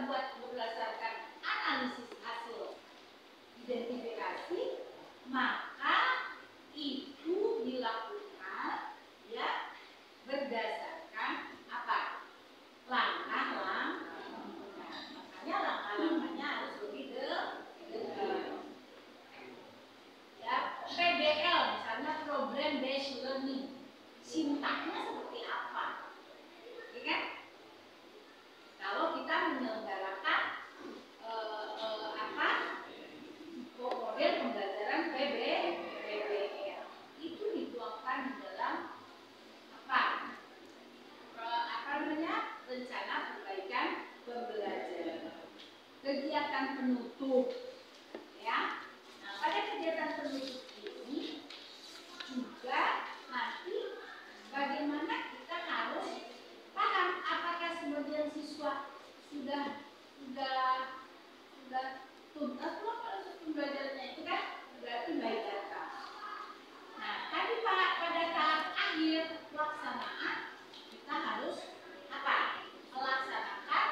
kita buat berdasarkan analisis hasil identifikasi, maka itu dilakukan ya berdasarkan apa? Langkah-langkah. Makanya langkah-langkahnya harus lebih detail. Ya, PBL misalnya Program Based Learning, sintaknya seperti apa? Ya kan? Kalau kita menyelenggarakan model pembelajaran PBL itu dituangkan di dalam rencana perbaikan pembelajaran. Kegiatan penutup, ya. Nah, pada kegiatan penutup ini juga nanti bagaimana kita harus paham apakah sebagian siswa sudah tuntas belum proses pembelajarannya itu kan berarti baik data. Nah, tadi Pak pada tahap akhir pelaksanaan kita harus apa? Melaksanakan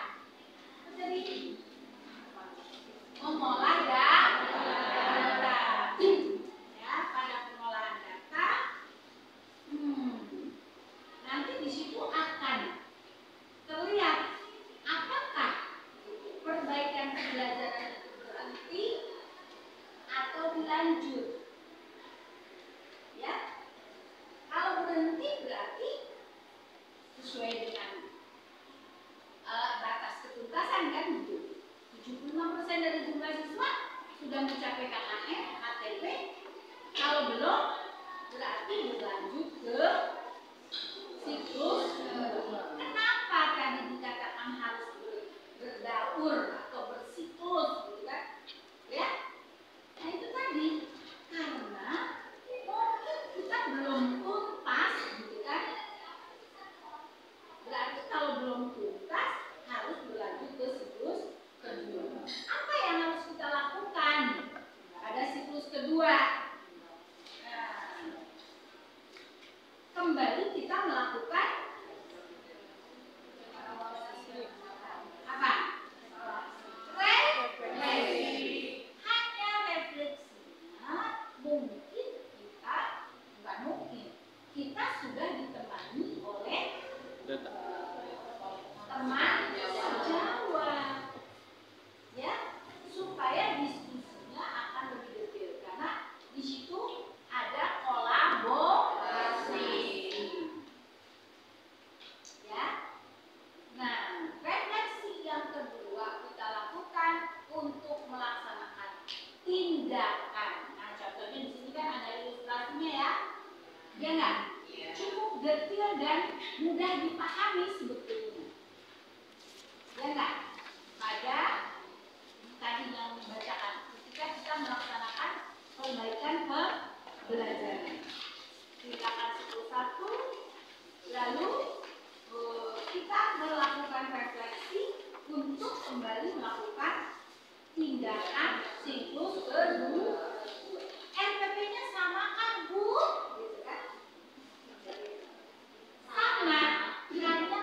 menjadi mengolah data. Ya, pada pengolahan data nanti di situ akan terlihat apakah perbaikan pembelajaran itu berhenti atau dilanjut. Ya, kalau berhenti berarti sesuai dengan batas ketuntasan kan gitu. 75% dari jumlah siswa sudah mencapai KKM, KTP. Kalau belum berarti berlanjut ke siklus kedua. Kenapa tadi dikatakan harus berdaur atau bersiklus gitu kan? Ya. Nah itu tadi karena mungkin kita belum tuntas gitu kan. Berarti kalau belum tuntas harus berlanjut ke siklus kedua. Apa yang harus kita lakukan pada siklus kedua? Kembali kita melakukan apa? Refleksi. Hanya refleksinya mungkin bukan mungkin, kita sudah ditemani oleh teman sejawat, ya, supaya diskusinya akan lebih detail karena di situ ada kolaborasi. Ya. Nah, refleksi yang kedua kita lakukan untuk melaksanakan tindakan. Nah, contohnya di sini kan ada ilustrasinya ya. Ya enggak? Cukup detail dan mudah dipahami sebetulnya. Ya enggak? Pada tadi yang dibacakan ketika kita melaksanakan perbaikan pembelajaran. Tindakan 1, lalu kita melakukan refleksi untuk kembali melakukan tindakan siklus kedua. RPP-nya sama kan Bu? Gitu kan? Sama, hanya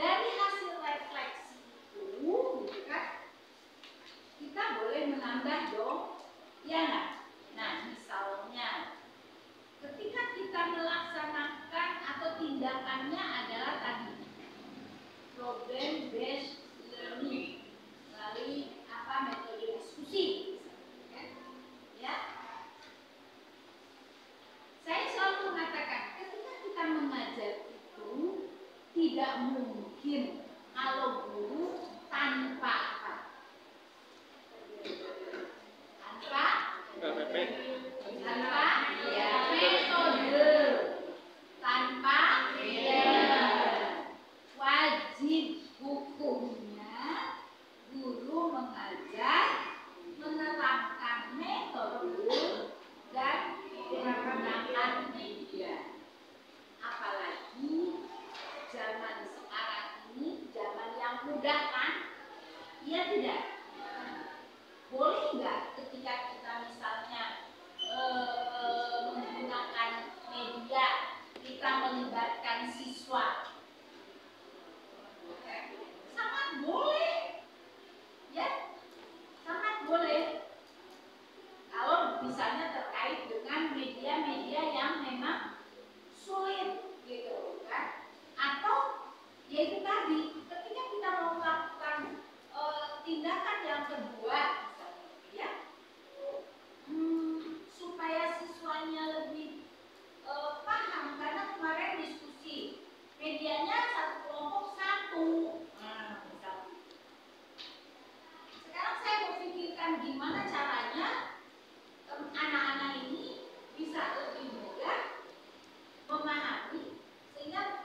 dari hasil refleksi itu, gitu kan? Kita boleh menambah dong, ya nggak? Nah, misalnya ketika kita melaksanakan atau tindakannya adalah tadi problem based learning melalui metode diskusi, ya. Saya selalu mengatakan ketika kita mengajar itu tidak mungkin kalau guru tanpa apa? Tanpa ya metode, tanpa wajib hukumnya guru mengajar menerapkan metode dan menggunakan media. Apalagi zaman sekarang ini zaman yang mudah kan? Iya tidak? Boleh nggak ketika kita misalnya menggunakan media kita melibatkan siswa? Sangat boleh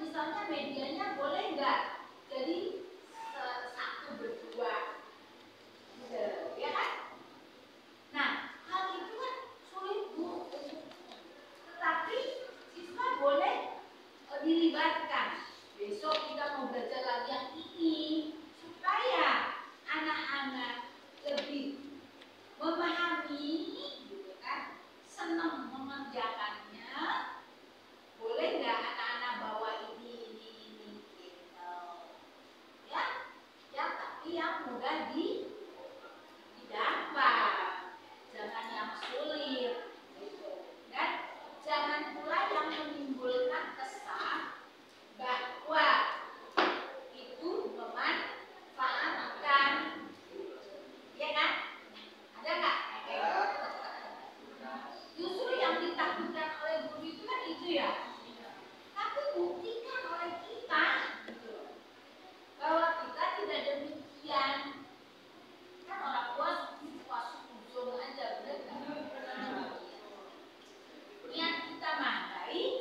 misalnya medianya boleh nggak jadi satu berdua, gitu, ya kan? Nah, hal itu kan sulit Bu, tetapi siswa boleh dilibatkan. Besok kita mau belajar lagi yang ini supaya anak-anak lebih memahami, gitu kan, senang mengerjakannya. Boleh nggak anak-anak bawa ini, gitu. Ya, tapi yang mudah didapat, jangan yang sulit, gitu. Dan jangan pula yang menimbulkan kesan bahwa itu memanfaatkan, ya kan? Ada nggak? Justru yang ditakutkan oleh guru itu kan itu ya. Tapi buktikan oleh kita, gitu, bahwa kita tidak demikian. Kan orang tua susun aja, benar nggak? Niat kita mah baik,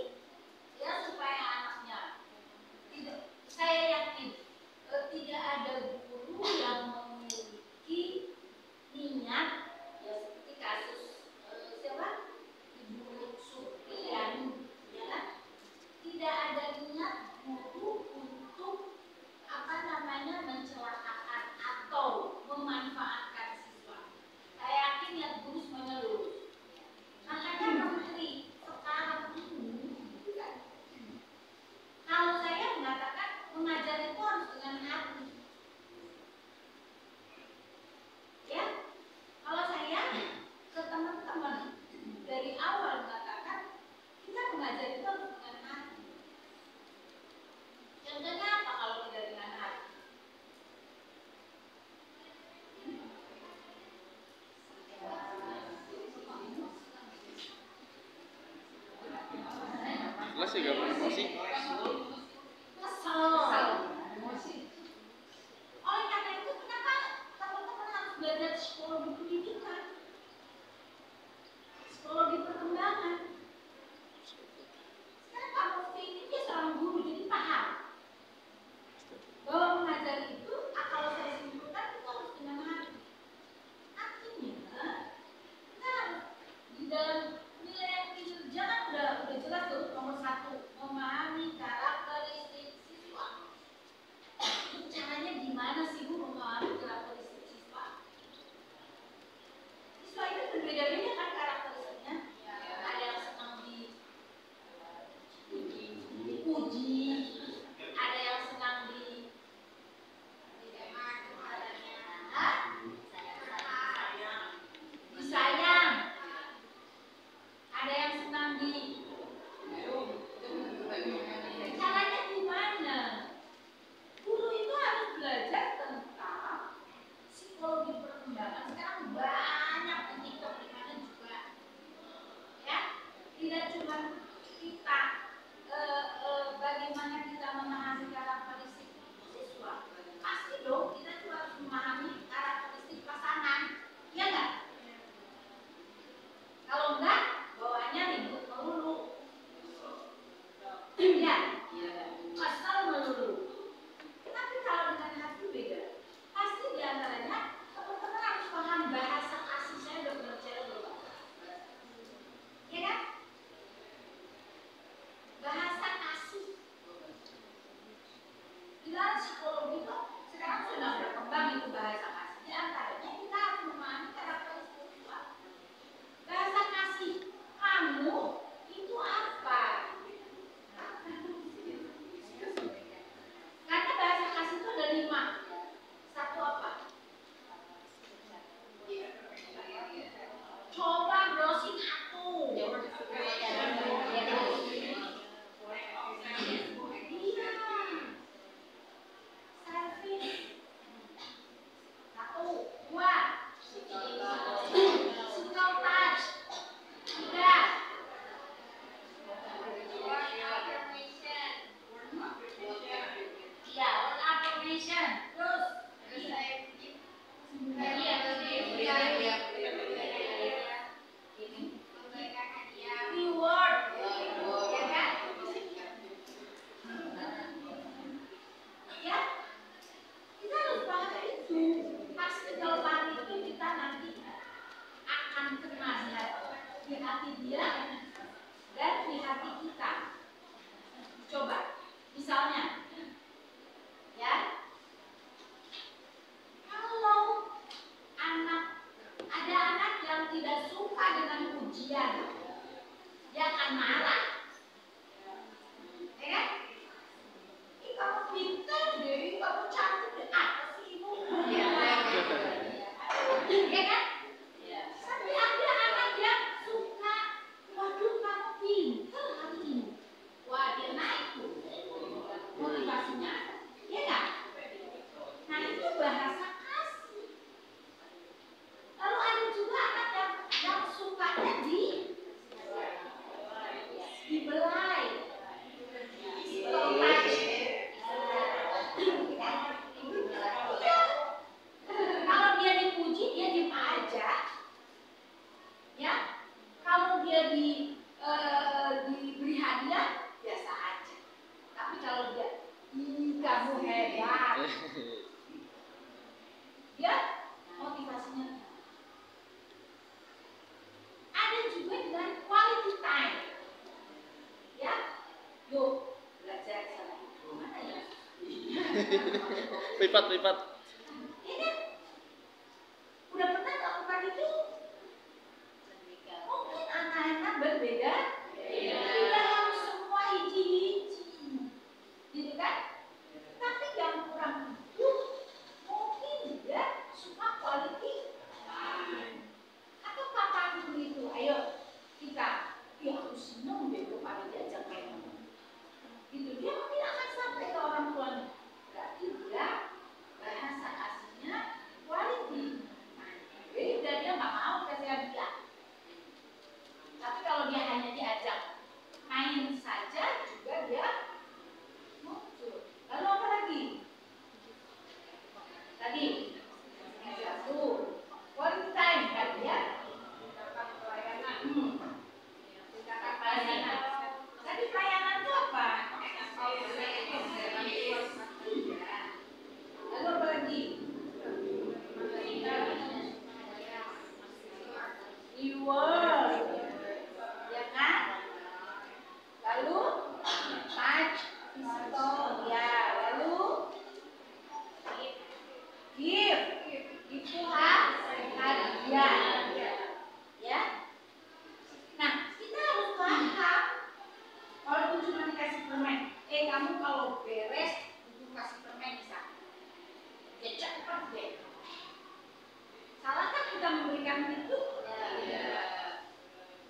ya, supaya anaknya tidak. Saya yakin tidak ada guru yang memiliki niat, ya, seperti kasus siapa, Ibu Supriani, ya kan? Tidak ada niat guru untuk apa namanya mencelakakan atau memanfaatkan siswa. Saya yakin niat guru semuanya lurus. Makanya menteri sekarang ini, gitu kan, kalau saya mengatakan mengajar itu harus dengan hati. Ya, kalau saya ke teman-teman dari awal mengatakan kita mengajar itu harus dengan hati. Contohnya apa kalau tidak dengan hati? Masih gak emosi? Kesel. Oleh karena itu kenapa teman-teman harus belajar psikologi pendidikan, psikologi perkembangan. Sekarang Pak Mufti ini dia seorang guru, jadi paham bahwa mengajar itu, kalau saya simpulkan, itu harus dengan hati. Artinya kita harus di dalam nilai yang kinerja kan udah jelas tuh, nomor 1 memahami Kamu hebat. Ya, motivasinya. Ada juga dengan quality time. Ya, yuk belajar sana. Mana ya? Lipat. Ini udah pernah lakukan itu? Mungkin anak-anak berbeda. Tidak harus semua hiji-hiji, gitu kan? Tapi yang kurang itu mungkin dia suka quality atau kapanpun itu. Ayo kita, ya aku seneng deh kepada diajak main. Gitu dia mungkin akan sampai ke orang tuanya. Berarti dia bahasa aslinya quality. Beda, dia nggak mau kasih hadiah. Tapi kalau dia hanya diajak main saja juga dia muncul. Lalu apa lagi? Tadi satu quality time tadi ya. Tindakan pelayanan. Tadi pelayanan itu apa? Lalu apa lagi? Reward, ya kan? Lalu touch pistol, ya. Lalu give, itu hadiah, ya. Nah, kita harus paham. Walaupun cuma dikasih permen, kamu kalau beres butuh kasih permen bisa, ya cepat deh. Salahkah kita memberikan itu?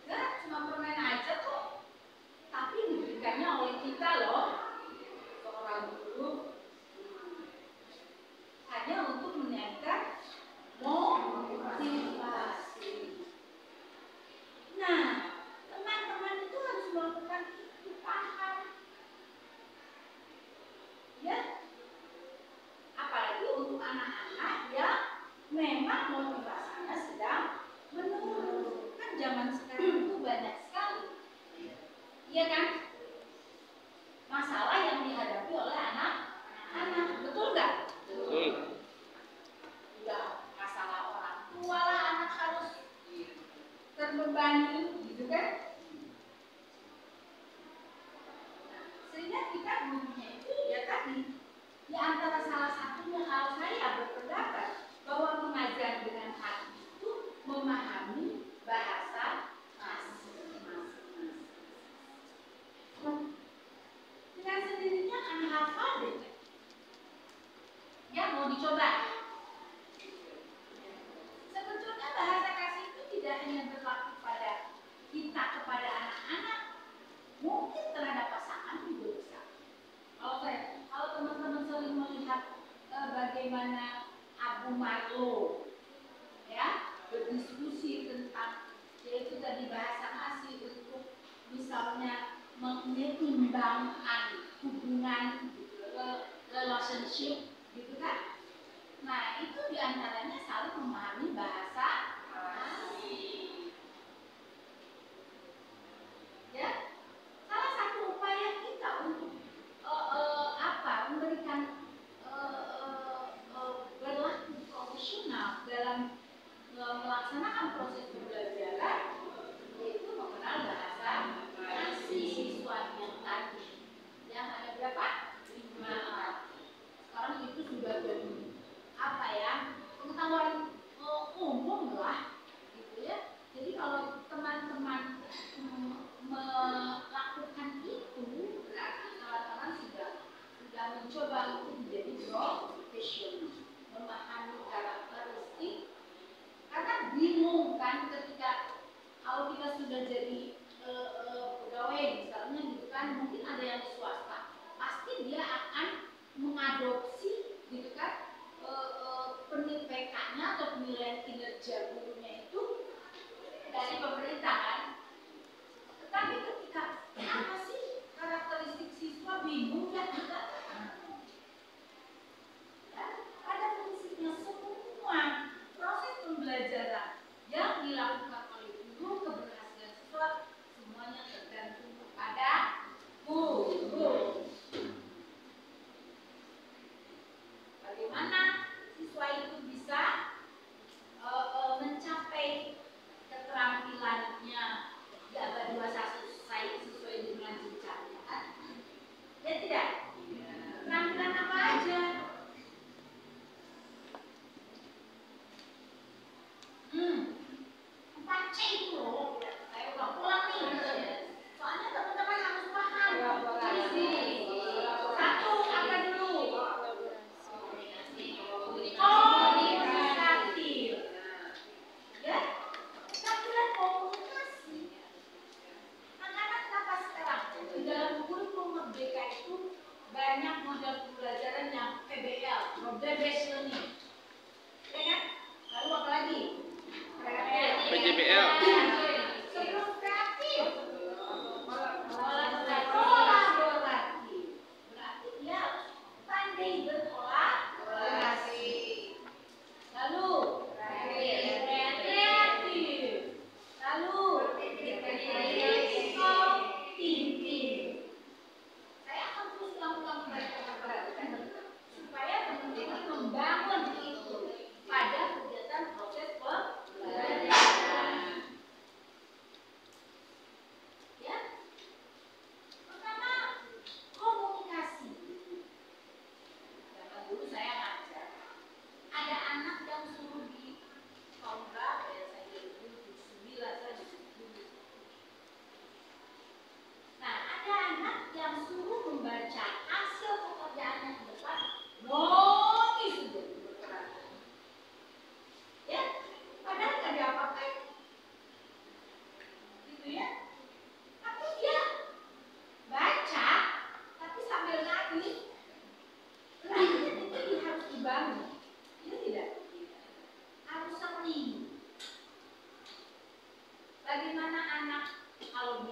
Enggak, cuma permen aja kok. Tapi diberikannya oleh kita loh, seorang guru, hanya untuk meningkatkan motivasi. Nah, teman-teman itu harus melakukan itu, paham. Ya, apalagi untuk anak-anak yang memang motivasinya sedang menurun. Kan zaman sekarang itu banyak sekali, iya kan? Masalah yang dihadapi oleh anak-anak, betul nggak? Betul. Udah masalah orang tua lah, anak harus terbebani, gitu kan? Sehingga kita butuhnya itu ya tadi, di antara salah satunya kalau saya berpendapat bahwa mengajar dengan hati itu memahami bahasa masing-masing. Dengan sendirinya anak hafal deh. Ya, mau dicoba. Sebetulnya bahasa kasih itu tidak hanya berlaku pada kita kepada anak-anak, mungkin terhadap pasangan juga bisa. Kalau teman-teman sering melihat bagaimana Abu Marlo ya berdiskusi tentang yaitu tadi bahasa kasih untuk misalnya menyeimbangkan hubungan relationship, gitu kan? Nah, itu diantaranya saling memahami bahasa kasih. Ya, salah satu upaya kita untuk memberikan berlaku profesional dalam melaksanakan proses pembelajaran yaitu mengenal bahasa kasih siswa yang tadi. Yang ada berapa? 5. Sekarang itu sudah jadi apa ya? Pengetahuan umum lah, gitu ya. Jadi kalau teman-teman melakukan itu, berarti teman-teman sudah mencoba untuk menjadi profesional, memahami karakteristik. Karena bingung kan ketika kalau kita sudah jadi pegawai misalnya, gitu kan, mungkin ada yang di swasta, pasti dia akan mengadopsi, gitu kan, PK-nya atau penilaian kinerja gurunya itu dari pemerintah kan. Tetapi ketika apa sih karakteristik siswa, bingung ya kita. banyak model pembelajaran yang PBL, Problem Based Learning. Ya kan? Lalu apa lagi? Kreatif. PJBL. Sebelum kreatif. Kolaboratif. Berarti dia pandai berkolaborasi. Lalu kreatif. Lalu kompetitif. Saya akan terus ulang-ulang perhatikan supaya teman-teman membangun itu pada kegiatan proses pembelajaran. Ya, pertama komunikasi. Zaman dulu saya ngajar, ada anak yang suruh di tahun berapa ya, saya dulu 9 saya dulu. Nah, ada anak yang suruh membaca hasil pekerjaannya di depan, nangis itu. Ya, padahal nggak diapa-apain. Gitu ya. Tapi dia baca, tapi sambil nangis. Berarti itu harus dibangun. Iya tidak? Harus sering. Bagaimana anak kalau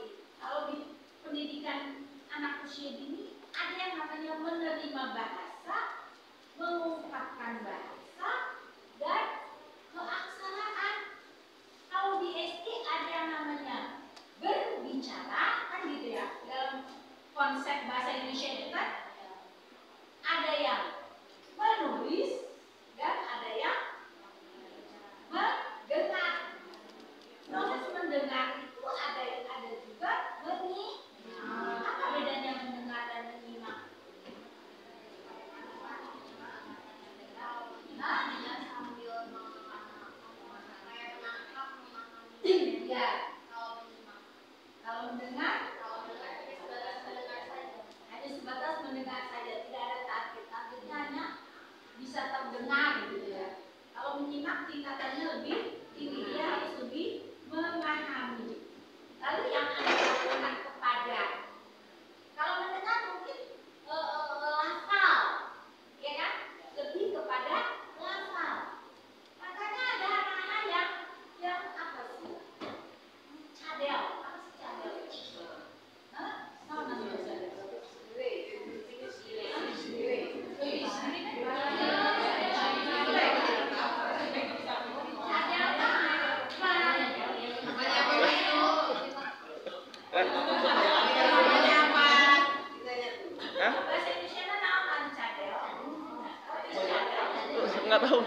di pendidikan anak usia dini ada yang namanya menerima bahasa, mengungkapkan bahasa, dan keaksaraan. Kalau di SD ada yang namanya berbicara, kan gitu ya, dalam konsep bahasa Indonesia itu kan ada yang menulis dan ada yang mendengar. Proses mendengar itu ada juga menyimak. Apa bedanya mendengar dan menyimak? Ya. Kalau mendengar hanya sebatas mendengar saja, tidak ada target. Targetnya hanya bisa terdengar gitu ya. Kalau menyimak tingkatannya lebih tinggi, dia harus lebih memahami. Lalu yang ada lakukan kepada, kalau mendengar mungkin lafal, ya kan? Lebih kepada lafal. Makanya ada anak-anak yang apa sih? Cadel, apa sih cadel? Hah? Tahu namanya cadel? Bahasa Indonesia nama cadel. Nggak tahu.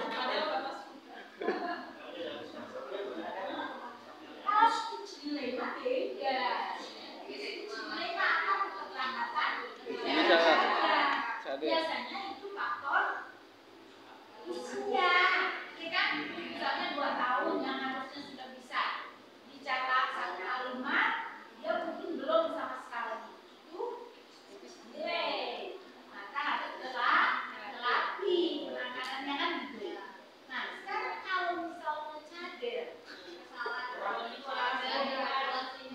Kalau cilema beda. Cilema apa keterlambatan? Bisa nggak? Biasanya itu faktor usia, ya kan? Misalnya 2 tahun yang harusnya sudah bisa bicara satu kalimat, dia mungkin belum sama sekali. Itu delay. Maka harus terlatih penanganannya kan gitu. Nah, sekarang kalau misalnya cadel,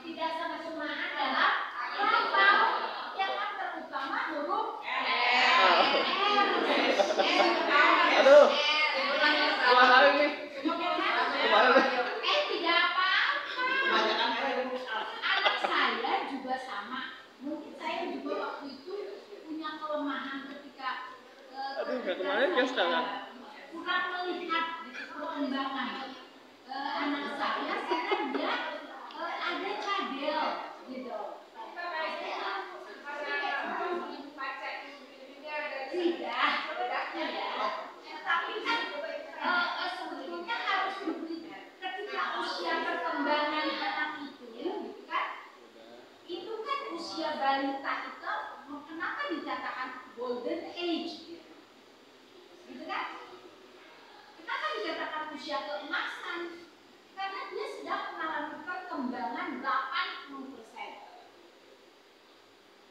tidak sama cuma adalah lafal yang kan terutama huruf Aduh. Kemarin nih. tidak apa-apa. Anak saya juga sama. Mungkin saya juga waktu itu punya kelemahan ketika kemarin kan sekarang. kurang melihat perkembangan anak saya karena dia ada cadel gitu. Tidak. Tapi kan sebetulnya harus diberi ketika usia perkembangan anak itu, gitu kan? Itu kan usia balita itu, kenapa dikatakan golden age? Gitu kan? Kenapa dikatakan usia keemasan? Karena dia sedang mengalami perkembangan 80%.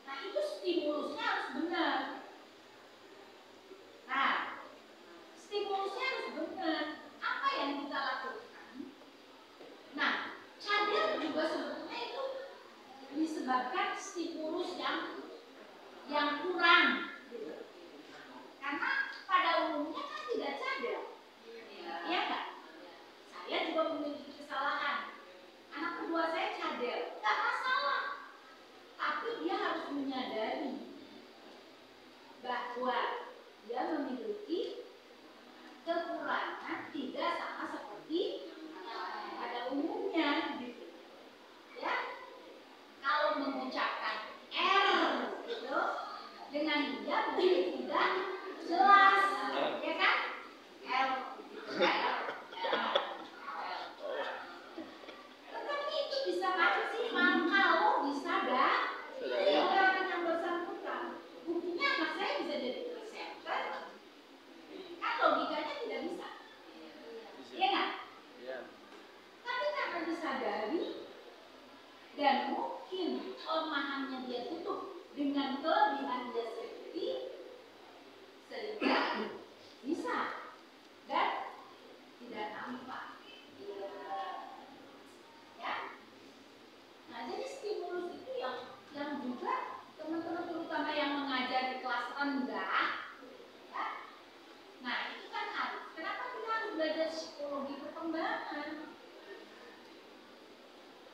Nah, itu stimulusnya harus benar. Nah, stimulusnya harus benar. Apa yang kita lakukan? Nah, cadel juga sebetulnya itu disebabkan stimulus yang bahwa dia memiliki kekurangan tidak sama seperti pada umumnya gitu. Ya, kalau mengucapkan R gitu dengan dia mungkin tidak jelas, ya kan? R, tetapi itu bisa maksimal kalau disadar orang yang bersangkutan. Buktinya anak saya bisa jadi presenter, kan logikanya tidak bisa, iya nggak? Iya. Tapi karena disadari dan mungkin kelemahannya dia tutup dengan kelebihan dia sendiri, sehingga bisa dan tidak nampak. Ya. Nah, jadi stimulus itu yang juga teman-teman terutama yang mengajar di kelas rendah, ya. Nah, itu kan harus. Kenapa kita harus belajar psikologi perkembangan?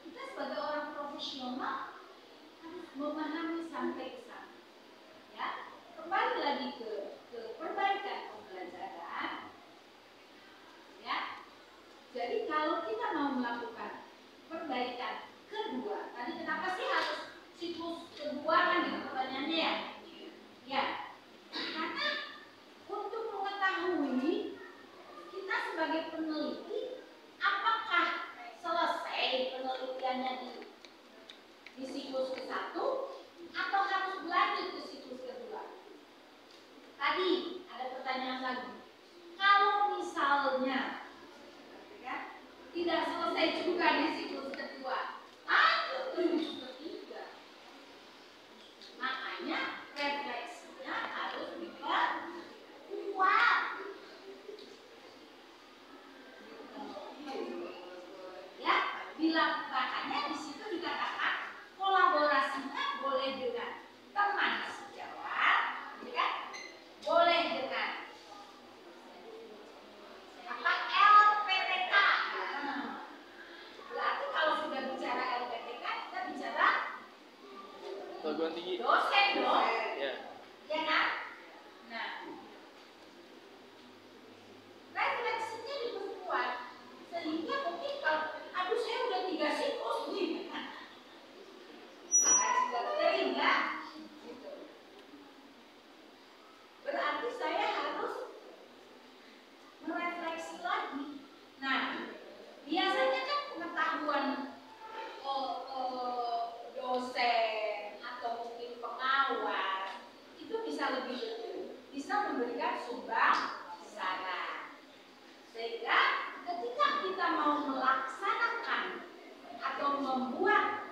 Kita sebagai orang profesional harus memahami sampai ke sana. Ya, kembali lagi ke perbaikan pembelajaran. Ya, jadi kalau kita mau melakukan perbaikan kedua, tadi kenapa sih harus siklus kedua kan gitu pertanyaannya ya? Ya, karena untuk mengetahui kita sebagai peneliti apakah selesai penelitiannya di siklus ke-1 atau harus berlanjut ke siklus kedua. Tadi ada pertanyaan lagi. Kalau misalnya ya, tidak selesai juga di siklus kedua, lanjut ke siklus ketiga. Makanya refleksinya harus diperkuat. Ya, makanya di situ dikatakan kolaborasinya boleh dengan teman sejawat, ya kan? Boleh dengan apa LPTK. Berarti kalau sudah bicara LPTK, kita bicara Perguruan tinggi. dosen dong, Ya. ya kan? Nah, refleksinya diperkuat sehingga mungkin kalau aduh saya udah 3 siklus nih, sudah kering ya, gitu. Berarti saya harus merefleksi lagi. Nah, biasanya kan pengetahuan dosen atau mungkin pengawas itu bisa lebih detail, bisa memberikan sumbang saran. Sehingga ketika kita mau melaksanakan atau membuat